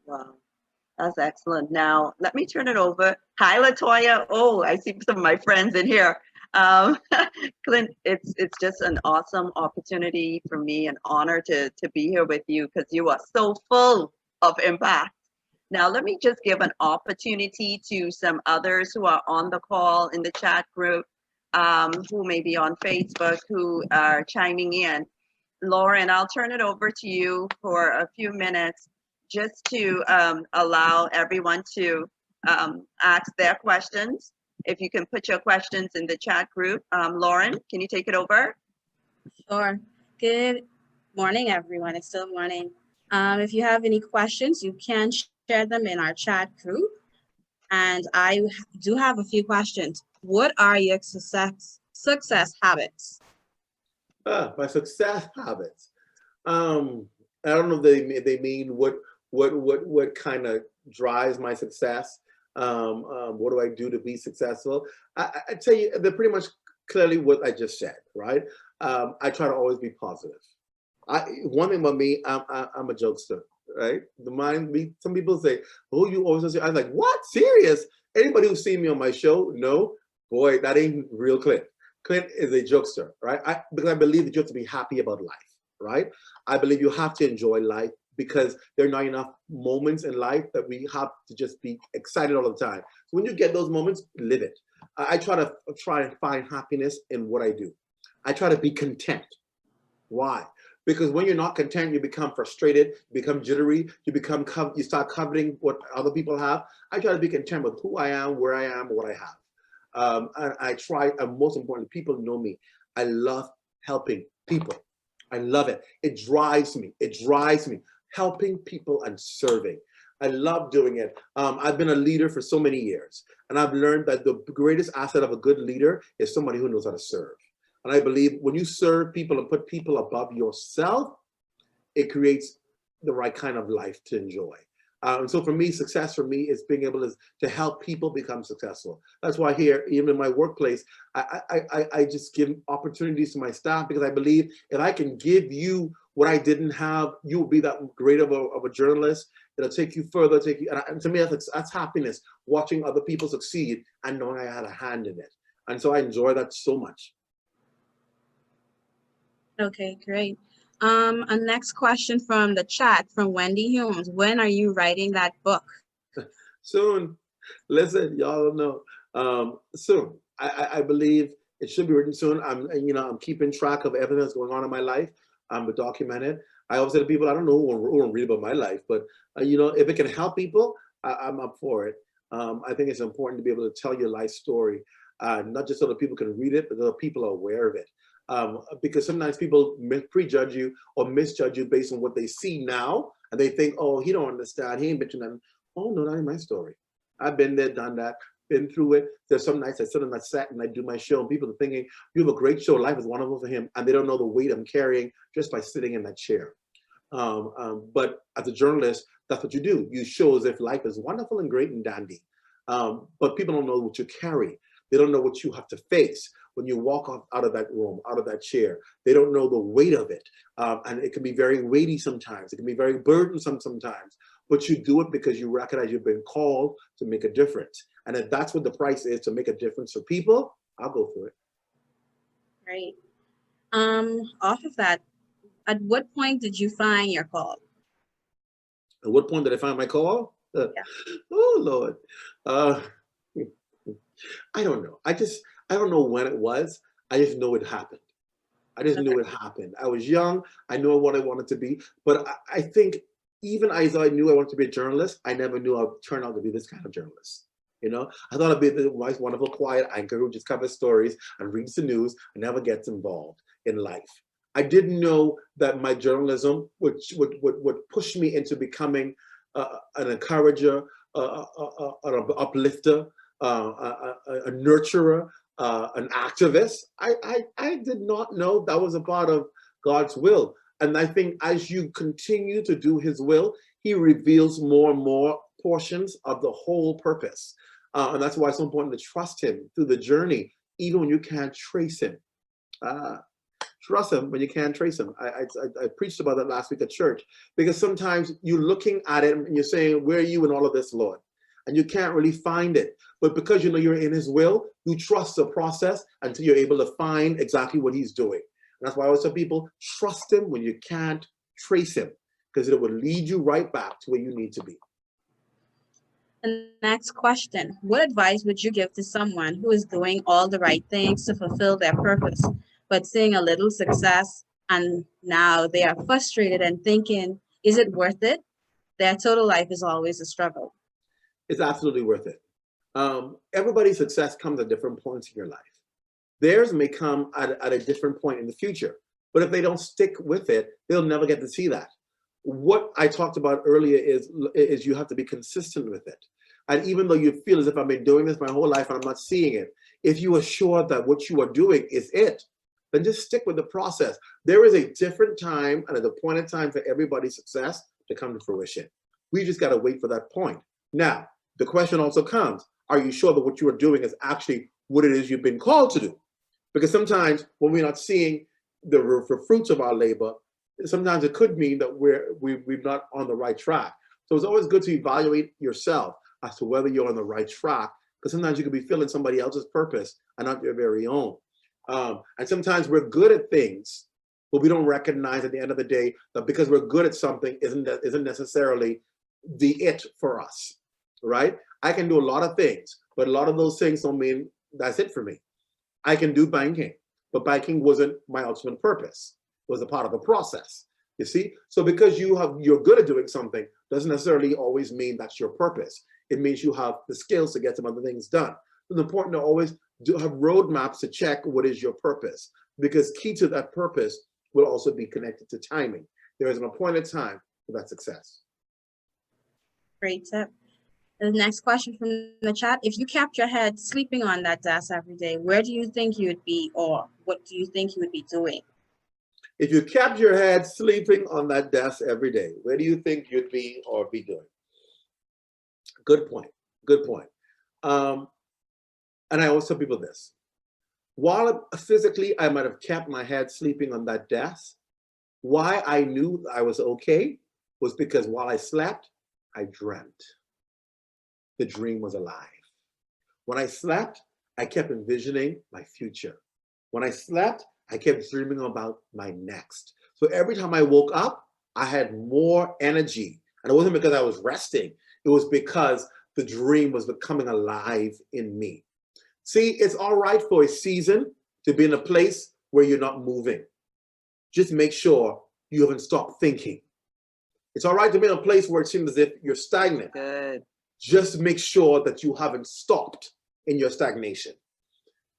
Wow, that's excellent. Now, let me turn it over. Hi, LaToya. Oh, I see some of my friends in here. Clint, it's just an awesome opportunity for me, an honor to be here with you because you are so full of impact. Now, let me just give an opportunity to some others who are on the call in the chat group, who may be on Facebook, who are chiming in. Lauren, I'll turn it over to you for a few minutes just to allow everyone to ask their questions. if you can put your questions in the chat group. Lauren, can you take it over? Sure. Good morning, everyone. It's still morning. If you have any questions, you can share them in our chat group. And I do have a few questions. What are your success habits? My success habits. I don't know if they mean what kind of drives my success. What do I do to be successful? I tell you, they're pretty much clearly what I just said, right? I try to always be positive. One thing about me, I'm a jokester, right? Some people say, "Oh, you always." I'm like, "What? Serious?" Anybody who's seen me on my show, no, boy, that ain't real Clint. Clint is a jokester, right? Because I believe that you have to be happy about life, right? I believe you have to enjoy life because there are not enough moments in life that we have to just be excited all the time. So when you get those moments, live it. I try to find happiness in what I do. I try to be content. Why? Because when you're not content, you become frustrated, you become jittery, you start coveting what other people have. I try to be content with who I am, where I am, what I have. And I try, and most importantly, people know me. I love helping people. I love it. It drives me. It drives me. Helping people and serving. I love doing it. I've been a leader for so many years, and I've learned that the greatest asset of a good leader is somebody who knows how to serve. And I believe when you serve people and put people above yourself, it creates the right kind of life to enjoy. And so for me, success for me is being able to help people become successful. That's why here, even in my workplace, I just give opportunities to my staff, because I believe if I can give you what I didn't have, you will be that great of a journalist. It'll take you further, and to me, that's happiness, watching other people succeed and knowing I had a hand in it. And so I enjoy that so much. Okay, great. A next question from the chat from Wendy Humes. When are you writing that book? Soon. Listen, y'all don't know. Soon. I believe it should be written soon. I'm keeping track of everything that's going on in my life. I'm documented. I always say to people, I don't know who will read about my life, but if it can help people, I'm up for it. I think it's important to be able to tell your life story, not just so that people can read it, but that people are aware of it. Because sometimes people prejudge you or misjudge you based on what they see now, and they think, oh, he don't understand, he ain't been through nothing. Oh no, that ain't my story. I've been there, done that, been through it. There's some nights I sit on that set and I do my show, and people are thinking, you have a great show, life is wonderful for him, and they don't know the weight I'm carrying just by sitting in that chair. But as a journalist, that's what you do. You show as if life is wonderful and great and dandy. But people don't know what you carry. They don't know what you have to face when you walk out of that room, out of that chair. They don't know the weight of it. And it can be very weighty sometimes. It can be very burdensome sometimes. But you do it because you recognize you've been called to make a difference. And if that's what the price is, to make a difference for people, I'll go for it. Great. Off of that, at what point did you find your call? At what point did I find my call? Yeah. Oh, Lord. I don't know. I don't know when it was. I just know it happened. I just knew it happened. I was young. I knew what I wanted to be. But I think even as I knew I wanted to be a journalist, I never knew I'd turn out to be this kind of journalist. I thought I'd be the nice, wonderful, quiet anchor who just covers stories and reads the news and never gets involved in life. I didn't know that my journalism would push me into becoming an encourager, an uplifter, a nurturer, an activist. I did not know that was a part of God's will. And I think as you continue to do his will, he reveals more and more portions of the whole purpose. And that's why it's so important to trust him through the journey, even when you can't trace him. Trust him when you can't trace him. I preached about that last week at church, because sometimes you're looking at it and you're saying, where are you in all of this, Lord? And you can't really find it. But because you know you're in his will, you trust the process until you're able to find exactly what he's doing. And that's why I always tell people, trust him when you can't trace him, because it will lead you right back to where you need to be. The next question, what advice would you give to someone who is doing all the right things to fulfill their purpose, but seeing a little success and now they are frustrated and thinking, is it worth it? Their total life is always a struggle. It's absolutely worth it. Everybody's success comes at different points in your life. Theirs may come at a different point in the future, but if they don't stick with it, they'll never get to see that. What I talked about earlier is you have to be consistent with it. And even though you feel as if I've been doing this my whole life and I'm not seeing it, if you are sure that what you are doing is it, then just stick with the process. There is a different time and at the appointed time for everybody's success to come to fruition. We just got to wait for that point. Now, the question also comes, are you sure that what you are doing is actually what it is you've been called to do? Because sometimes when we're not seeing the fruits of our labor, sometimes it could mean that we're not on the right track. So it's always good to evaluate yourself as to whether you're on the right track, because sometimes you could be filling somebody else's purpose and not your very own. And sometimes we're good at things, but we don't recognize at the end of the day that because we're good at something isn't necessarily the it for us, right? I can do a lot of things, but a lot of those things don't mean that's it for me. I can do banking, but banking wasn't my ultimate purpose. It was a part of the process, you see? So because you're good at doing something doesn't necessarily always mean that's your purpose. It means you have the skills to get some other things done. It's important to always have roadmaps to check what is your purpose, because key to that purpose will also be connected to timing. There is an appointed time for that success. Great tip. The next question from the chat, if you kept your head sleeping on that desk every day, where do you think you would be, or what do you think you would be doing? If you kept your head sleeping on that desk every day, where do you think you'd be or be doing? Good point, good point. And I always tell people this, while physically I might have kept my head sleeping on that desk, why I knew I was okay was because while I slept, I dreamt. The dream was alive. When I slept, I kept envisioning my future. When I slept, I kept dreaming about my next. So every time I woke up, I had more energy. And it wasn't because I was resting. It was because the dream was becoming alive in me. See, it's all right for a season to be in a place where you're not moving. Just make sure you haven't stopped thinking. It's all right to be in a place where it seems as if you're stagnant. Good. Just make sure that you haven't stopped in your stagnation.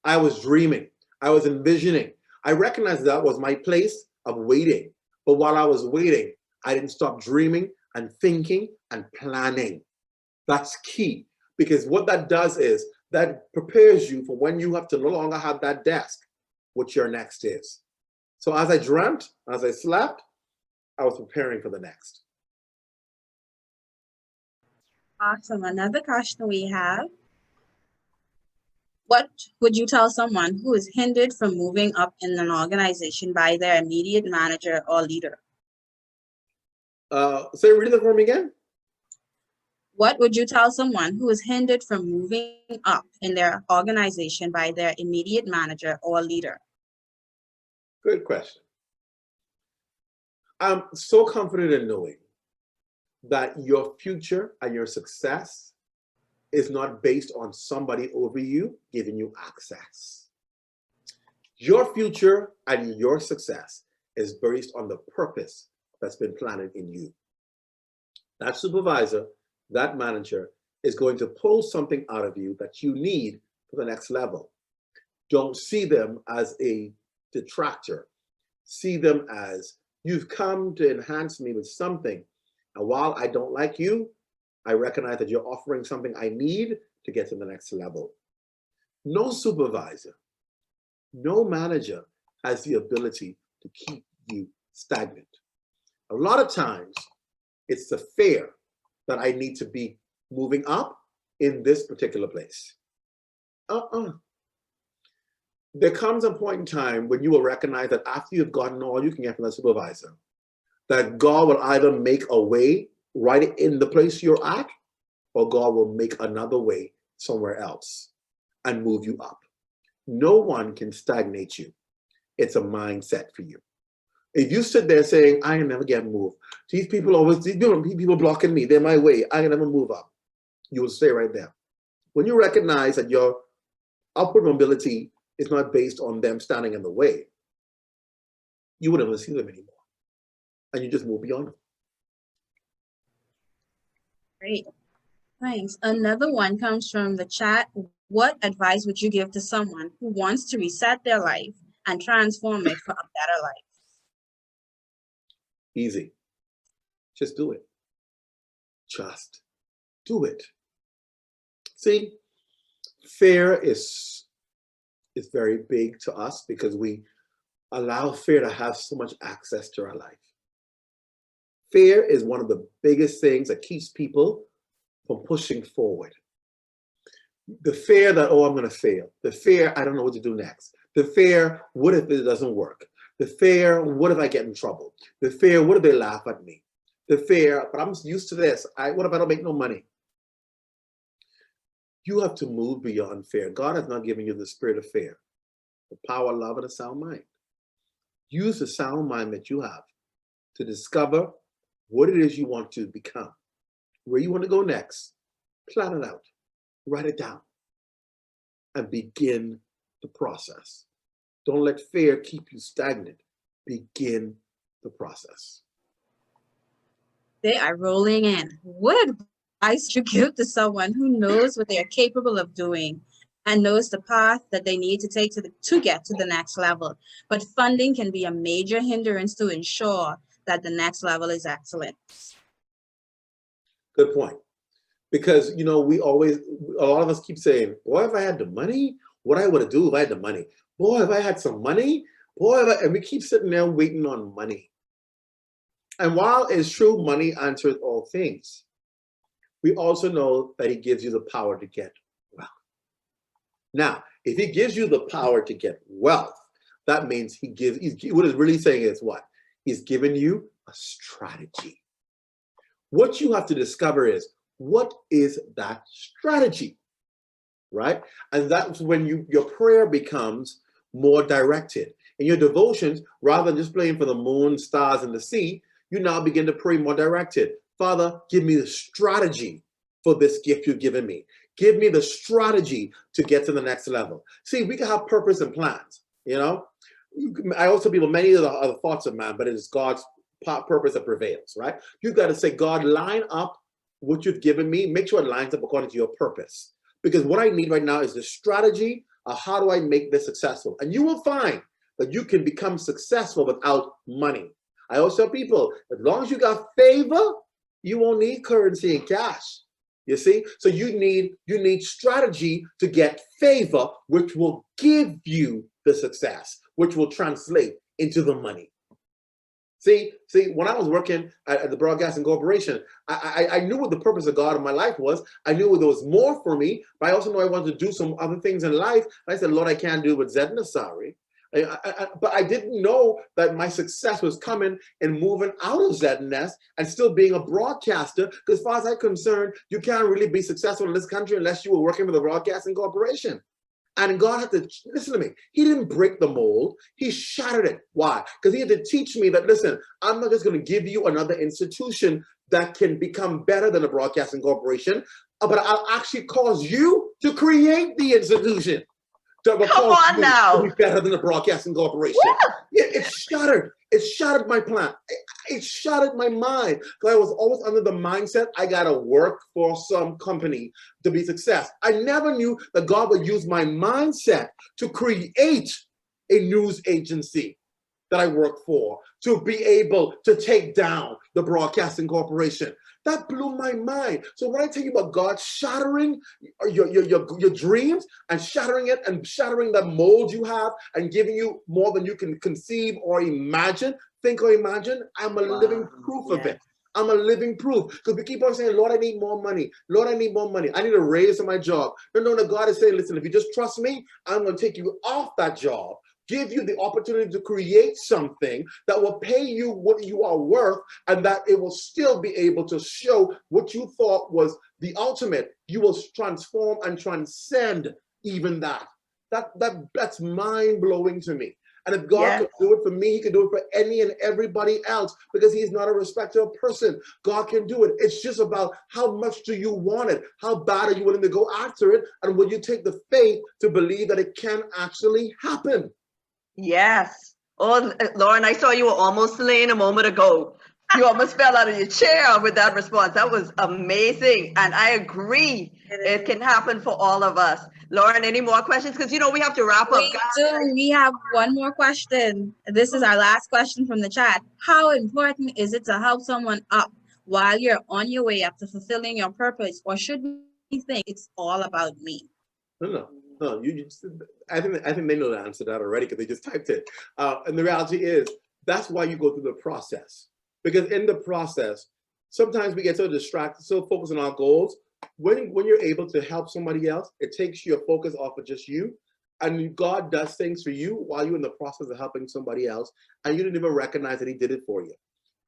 I was dreaming. I was envisioning. I recognized that was my place of waiting. But while I was waiting, I didn't stop dreaming and thinking and planning. That's key, because what that does is that prepares you for when you have to no longer have that desk, what your next is. So as I dreamt, as I slept, I was preparing for the next. Awesome. Another question we have. What would you tell someone who is hindered from moving up in an organization by their immediate manager or leader? Say read that for me again. What would you tell someone who is hindered from moving up in their organization by their immediate manager or leader? Good question. I'm so confident in knowing that your future and your success is not based on somebody over you giving you access. Your future and your success is based on the purpose that's been planted in you. That supervisor, that manager is going to pull something out of you that you need for the next level. Don't see them as a detractor. See them as, you've come to enhance me with something. And while I don't like you, I recognize that you're offering something I need to get to the next level. No supervisor, no manager has the ability to keep you stagnant. A lot of times, it's the fear that I need to be moving up in this particular place. There comes a point in time when you will recognize that after you've gotten all you can get from the supervisor, that God will either make a way right in the place you're at, or God will make another way somewhere else and move you up. No one can stagnate you. It's a mindset for you. If you sit there saying, I can never get moved, these people blocking me, they're my way, I can never move up, you will stay right there. When you recognize that your upward mobility is not based on them standing in the way, you wouldn't even see them anymore. And you just move beyond them. Great. Thanks. Another one comes from the chat. What advice would you give to someone who wants to reset their life and transform it for a better life? Easy. Just do it. Just do it. See, fear is very big to us because we allow fear to have so much access to our life. Fear is one of the biggest things that keeps people from pushing forward. The fear that, oh, I'm going to fail. The fear, I don't know what to do next. The fear, what if it doesn't work? The fear, what if I get in trouble? The fear, what if they laugh at me? The fear, but I'm used to this. What if I don't make no money? You have to move beyond fear. God has not given you the spirit of fear, the power, love, and a sound mind. Use the sound mind that you have to discover what it is you want to become, where you want to go next. Plan it out, write it down, and begin the process. Don't let fear keep you stagnant. Begin the process. They are rolling in. What advice should you give to someone who knows what they are capable of doing and knows the path that they need to take to get to the next level? But funding can be a major hindrance to ensure that the next level is excellent. Good point. Because, you know, a lot of us keep saying, boy, if I had the money, what I would do if I had the money. Boy, if I had some money, and we keep sitting there waiting on money. And while it's true, money answers all things, we also know that he gives you the power to get wealth. Now, if he gives you the power to get wealth, that means what it's really saying is what? He's given you a strategy. What you have to discover is, what is that strategy, right? And that's when your prayer becomes more directed. In your devotions, rather than just praying for the moon, stars, and the sea, you now begin to pray more directed. Father, give me the strategy for this gift you've given me. Give me the strategy to get to the next level. See, we can have purpose and plans, you know? I also people, many of the thoughts of man, but it is God's purpose that prevails, right? You've got to say, God, line up what you've given me. Make sure it lines up according to your purpose. Because what I need right now is the strategy of how do I make this successful? And you will find that you can become successful without money. I always tell people, as long as you got favor, you won't need currency and cash. You see? So you need strategy to get favor, which will give you the success, which will translate into the money. See, when I was working at the Broadcasting Corporation, I knew what the purpose of God in my life was. I knew there was more for me, but I also knew I wanted to do some other things in life. And I said, Lord, I can't do it with Zedna, sorry. But I didn't know that my success was coming and moving out of ZNS and still being a broadcaster. Because as far as I'm concerned, you can't really be successful in this country unless you were working for the Broadcasting Corporation. And God had to, listen to me, he didn't break the mold, he shattered it. Why? Because he had to teach me that, listen, I'm not just going to give you another institution that can become better than the Broadcasting Corporation, but I'll actually cause you to create the institution. Come on now. To be better than the Broadcasting Corporation. Yeah, it shattered my plan. It shattered my mind. Because I was always under the mindset, I gotta work for some company to be success. I never knew that God would use my mindset to create a news agency that I work for, to be able to take down the Broadcasting Corporation. That blew my mind. So when I tell you about God shattering your dreams and shattering it and shattering the mold you have and giving you more than you can conceive or imagine, think or imagine, I'm a living proof of it. I'm a living proof. Because we keep on saying, Lord, I need more money. Lord, I need more money. I need a raise in my job. No, God is saying, listen, if you just trust me, I'm going to take you off that job, give you the opportunity to create something that will pay you what you are worth, and that it will still be able to show what you thought was the ultimate. You will transform and transcend even that. That's mind-blowing to me. And if God could do it for me, he can do it for any and everybody else, because he's not a respecter of person. God can do it. It's just about how much do you want it? How bad are you willing to go after it? And will you take the faith to believe that it can actually happen? Yes. Oh, Lauren, I saw you were almost laying a moment ago. You almost fell out of your chair with that response. That was amazing. And I agree. It can happen for all of us. Lauren, any more questions? Because, you know, we have to wrap up. We do. We have one more question. This is our last question from the chat. How important is it to help someone up while you're on your way up to fulfilling your purpose? Or should we think it's all about me? No. I think they know the answer to that already because they just typed it. And the reality is, that's why you go through the process. Because in the process, sometimes we get so distracted, so focused on our goals. When you're able to help somebody else, it takes your focus off of just you. And God does things for you while you're in the process of helping somebody else. And you didn't even recognize that he did it for you.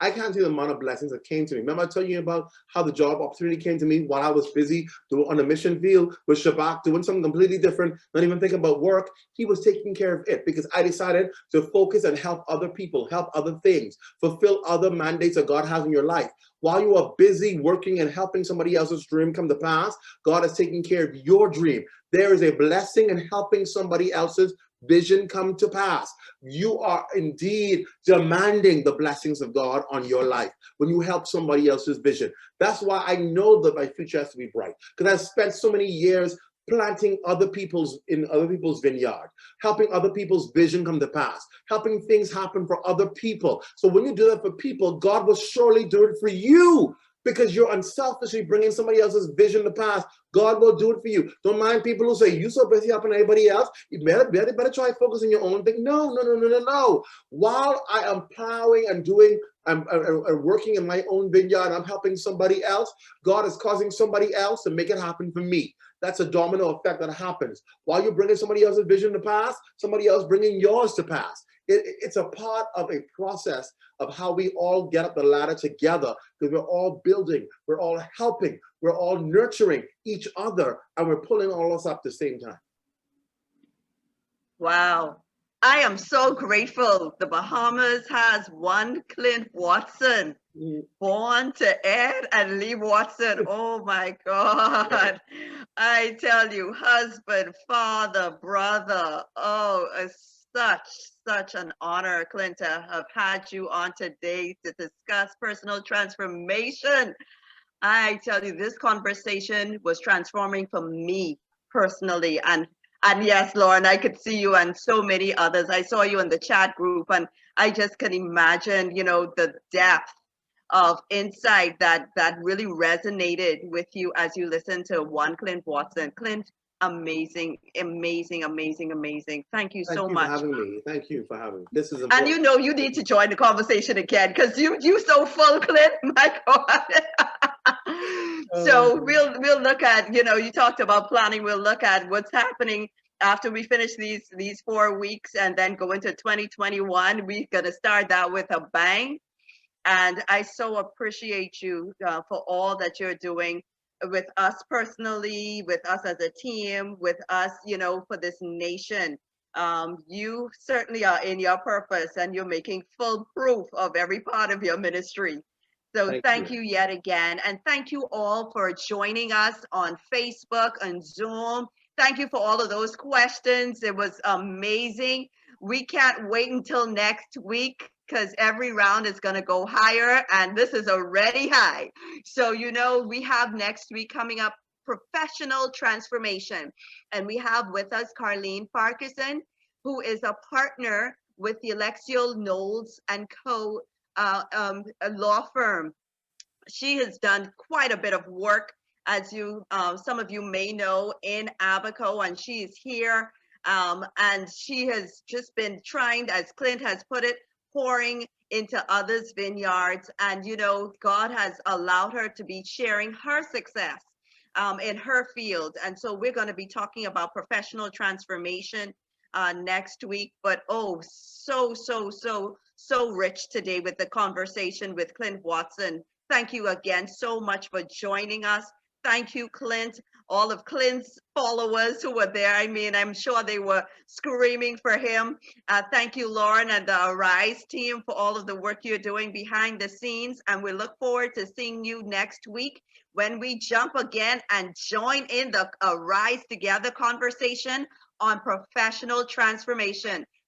I can't tell you the amount of blessings that came to me. Remember I told you about how the job opportunity came to me while I was busy on the mission field with Shabak, doing something completely different, not even thinking about work. He was taking care of it because I decided to focus and help other people, help other things, fulfill other mandates that God has in your life. While you are busy working and helping somebody else's dream come to pass, God is taking care of your dream. There is a blessing in helping somebody else's vision come to pass. You are indeed demanding the blessings of God on your life when you help somebody else's vision. That's why I know that my future has to be bright, because I've spent so many years planting other people's vineyard, helping other people's vision come to pass, helping things happen for other people. So when you do that for people, God will surely do it for you. Because you're unselfishly bringing somebody else's vision to pass, God will do it for you. Don't mind people who say, you're so busy helping everybody else, you better try to focus on your own thing. No. While I am plowing and doing, I'm working in my own vineyard, I'm helping somebody else, God is causing somebody else to make it happen for me. That's a domino effect that happens. While you're bringing somebody else's vision to pass, somebody else bringing yours to pass. It's a part of a process of how we all get up the ladder together, because we're all building, we're all helping, we're all nurturing each other, and we're pulling all us up at the same time. Wow. I am so grateful. The Bahamas has one Clint Watson, born to Ed and Lee Watson. Oh my God. I tell you, husband, father, brother. Oh, it's such an honor, Clint, to have had you on today to discuss personal transformation. I tell you, this conversation was transforming for me personally. And yes, Lauren, I could see you and so many others. I saw you in the chat group, and I just can imagine, you know, the depth of insight that really resonated with you as you listened to one Clint Watson. Clint, amazing. Thank you so much. Thank you for having me. This is important. And you know, you need to join the conversation again, because you so full, Clint. My God. So we'll look at, you know, you talked about planning. We'll look at what's happening after we finish these 4 weeks and then go into 2021. We're gonna start that with a bang. And I so appreciate you for all that you're doing with us personally, with us as a team, with us, you know, for this nation. You certainly are in your purpose, and you're making full proof of every part of your ministry. So thank you yet again. And thank you all for joining us on Facebook and Zoom. Thank you for all of those questions. It was amazing. We can't wait until next week, because every round is going to go higher, and this is already high. So, you know, we have next week coming up, professional transformation. And we have with us Carleen Farquharson, who is a partner with the Alexiol Knowles and Co. A law firm. She has done quite a bit of work, as you, some of you may know, in Abaco, and she is here. And she has just been trying, as Clint has put it, pouring into others' vineyards. And, you know, God has allowed her to be sharing her success in her field. And so we're going to be talking about professional transformation next week. But oh, so rich today with the conversation with Clint Watson. Thank you again so much for joining us. Thank you, Clint. All of Clint's followers who were there. I mean, I'm sure they were screaming for him. Thank you, Lauren, and the Arise team for all of the work you're doing behind the scenes. And we look forward to seeing you next week when we jump again and join in the Arise Together conversation on professional transformation.